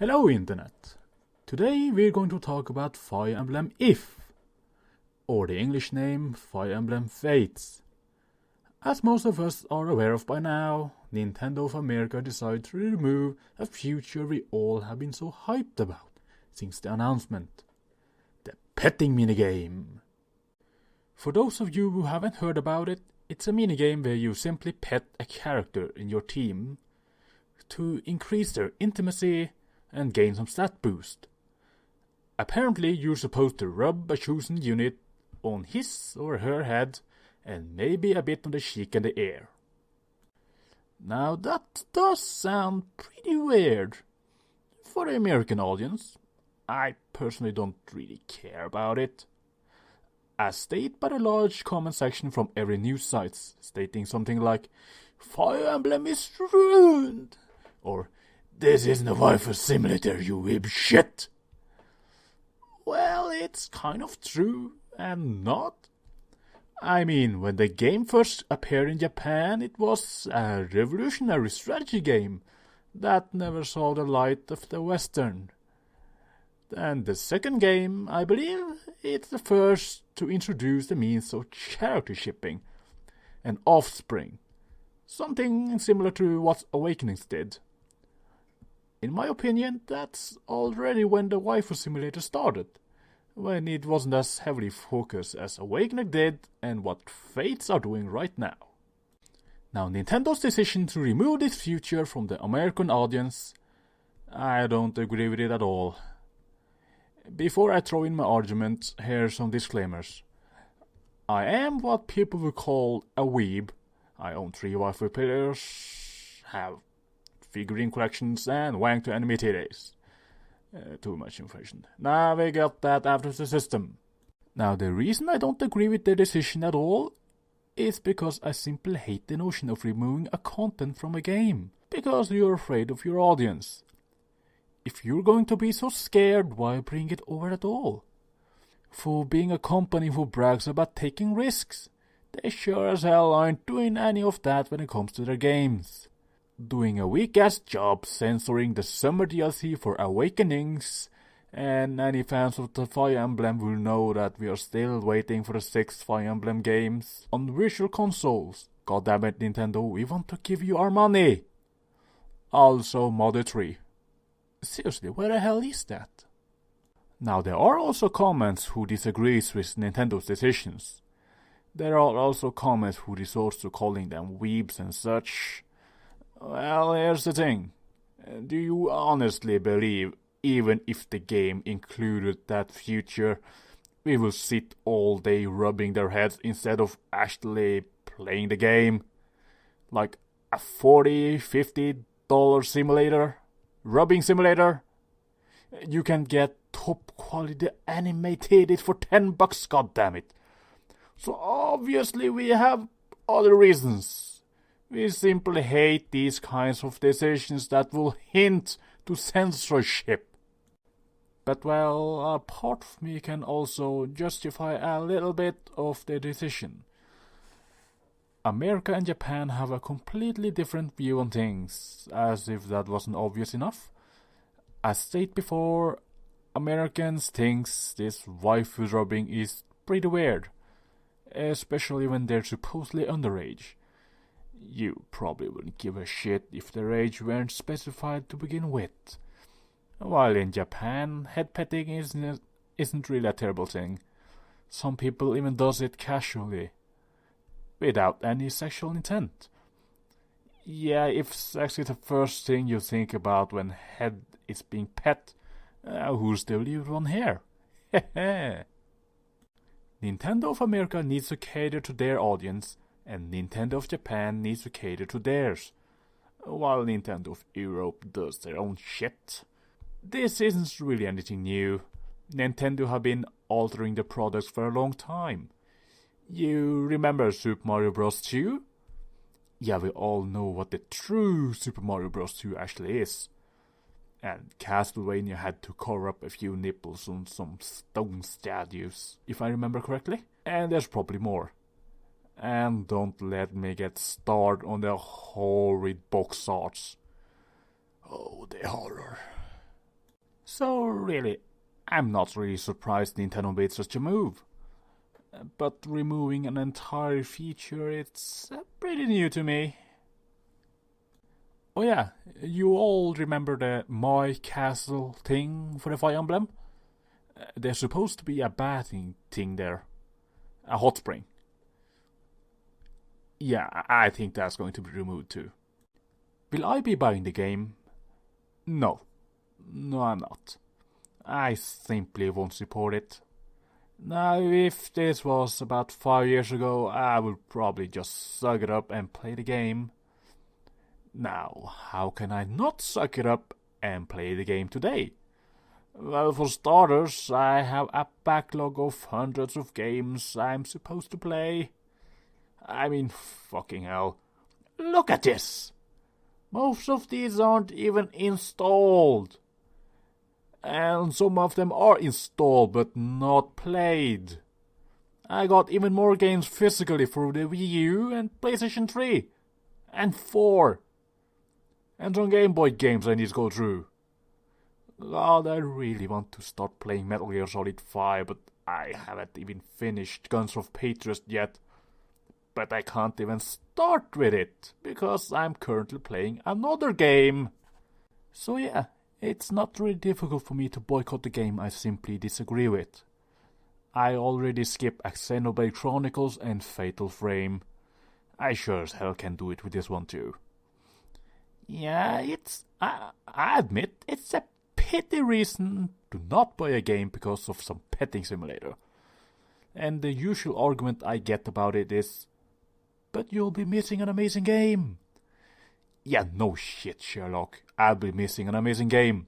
Hello Internet! Today we're going to talk about Fire Emblem If, or the English name Fire Emblem Fates. As most of us are aware of by now, Nintendo of America decided to remove a feature we all have been so hyped about since the announcement. The petting minigame. For those of you who haven't heard about it, it's a minigame where you simply pet a character in your team to increase their intimacy and gain some stat boost. Apparently you're supposed to rub a chosen unit on his or her head and maybe a bit on the cheek and the ear. Now that does sound pretty weird for the American audience. I personally don't really care about it. As stated by the large comment section from every news site, stating something like, "Fire Emblem is ruined," or "This isn't a waifu simulator, you weeb shit." Well, it's kind of true and not. I mean, when the game first appeared in Japan, it was a revolutionary strategy game that never saw the light of the Western. And the second game, I believe, it's the first to introduce the means of character shipping and offspring, something similar to what Awakenings did. In my opinion, that's already when the waifu simulator started, when it wasn't as heavily focused as Awakening did and what Fates are doing right now. Now, Nintendo's decision to remove this feature from the American audience, I don't agree with it at all. Before I throw in my argument, here are some disclaimers. I am what people would call a weeb. I own 3 waifu players, have figurine collections, and wank to anime titties. Too much information. Now we got that out of the system. Now the reason I don't agree with their decision at all is because I simply hate the notion of removing a content from a game, because you're afraid of your audience. If you're going to be so scared, why bring it over at all? For being a company who brags about taking risks, they sure as hell aren't doing any of that when it comes to their games. Doing a weak-ass job censoring the summer DLC for Awakenings, and any fans of the Fire Emblem will know that we are still waiting for the 6 Fire Emblem games on virtual consoles. Goddammit Nintendo, we want to give you our money! Also Mother 3. Seriously, where the hell is that? Now there are also comments who disagrees with Nintendo's decisions. There are also comments who resort to calling them weebs and such. Well, here's the thing. Do you honestly believe, even if the game included that feature, we will sit all day rubbing their heads instead of actually playing the game? Like a $40, $50 simulator? Rubbing simulator? You can get top quality animated for $10, goddammit. So obviously we have other reasons. We simply hate these kinds of decisions that will hint to censorship. But well, a part of me can also justify a little bit of the decision. America and Japan have a completely different view on things, as if that wasn't obvious enough. As stated before, Americans think this waifu rubbing is pretty weird, especially when they're supposedly underage. You probably wouldn't give a shit if their age weren't specified to begin with. While in Japan, head petting isn't really a terrible thing. Some people even does it casually, without any sexual intent. Yeah, if sex is the first thing you think about when head is being pet, who's the weird one here? Nintendo of America needs to cater to their audience, and Nintendo of Japan needs to cater to theirs, while Nintendo of Europe does their own shit. This isn't really anything new. Nintendo have been altering the products for a long time. You remember Super Mario Bros. 2? Yeah, we all know what the true Super Mario Bros. 2 actually is. And Castlevania had to cover up a few nipples on some stone statues, if I remember correctly. And there's probably more. And don't let me get started on the horrid box arts. Oh, the horror. So really, I'm not really surprised Nintendo made such a move. But removing an entire feature, it's pretty new to me. Oh yeah, you all remember the My Castle thing for the Fire Emblem? There's supposed to be a bathing thing there. A hot spring. Yeah, I think that's going to be removed too. Will I be buying the game? No. No, I'm not. I simply won't support it. Now, if this was about 5 years ago, I would probably just suck it up and play the game. Now, how can I not suck it up and play the game today? Well, for starters, I have a backlog of hundreds of games I'm supposed to play. I mean, fucking hell. Look at this! Most of these aren't even installed. And some of them are installed but not played. I got even more games physically for the Wii U and PlayStation 3 and 4. And some Game Boy games I need to go through. God, I really want to start playing Metal Gear Solid 5, but I haven't even finished Guns of Patriots yet. But I can't even start with it, because I'm currently playing another game. So yeah, it's not really difficult for me to boycott the game I simply disagree with. I already skipped Xenoblade Chronicles and Fatal Frame. I sure as hell can do it with this one too. Yeah, I admit, it's a pity reason to not buy a game because of some petting simulator. And the usual argument I get about it is, but you'll be missing an amazing game. Yeah, no shit, Sherlock. I'll be missing an amazing game.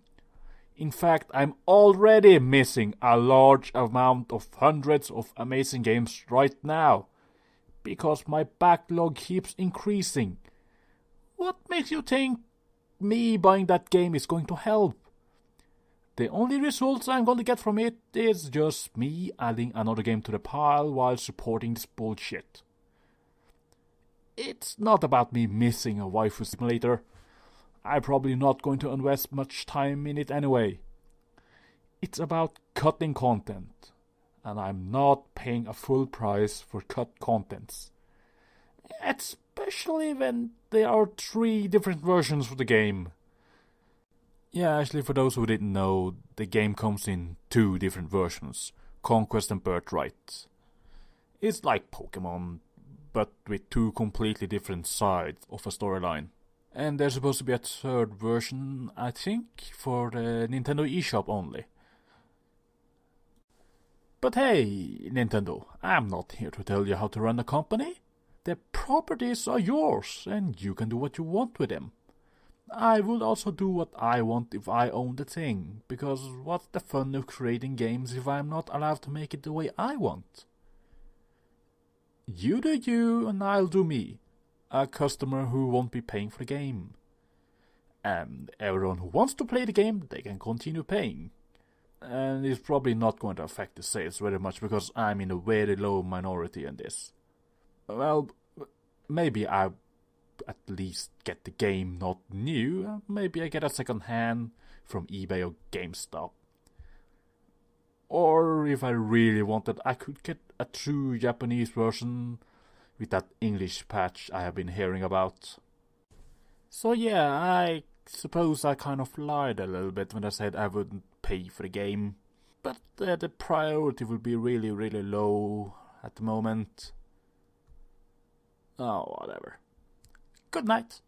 In fact, I'm already missing a large amount of hundreds of amazing games right now, because my backlog keeps increasing. What makes you think me buying that game is going to help? The only results I'm going to get from it is just me adding another game to the pile while supporting this bullshit. It's not about me missing a waifu simulator. I'm probably not going to invest much time in it anyway. It's about cutting content, and I'm not paying a full price for cut contents. Especially when there are 3 different versions for the game. Yeah, actually, for those who didn't know, the game comes in 2 different versions, Conquest and Birthright. It's like Pokemon, but with 2 completely different sides of a storyline. And there's supposed to be a 3rd version, I think, for the Nintendo eShop only. But hey, Nintendo, I'm not here to tell you how to run a company. The properties are yours, and you can do what you want with them. I would also do what I want if I owned the thing, because what's the fun of creating games if I'm not allowed to make it the way I want? You do you, and I'll do me. A customer who won't be paying for the game. And everyone who wants to play the game, they can continue paying. And it's probably not going to affect the sales very much because I'm in a very low minority in this. Well, maybe I at least get the game not new. Maybe I get a second hand from eBay or GameStop. Or if I really wanted, I could get a true Japanese version with that English patch I have been hearing about. So yeah, I suppose I kind of lied a little bit when I said I wouldn't pay for the game. But the priority would be really, really low at the moment. Oh, whatever. Good night.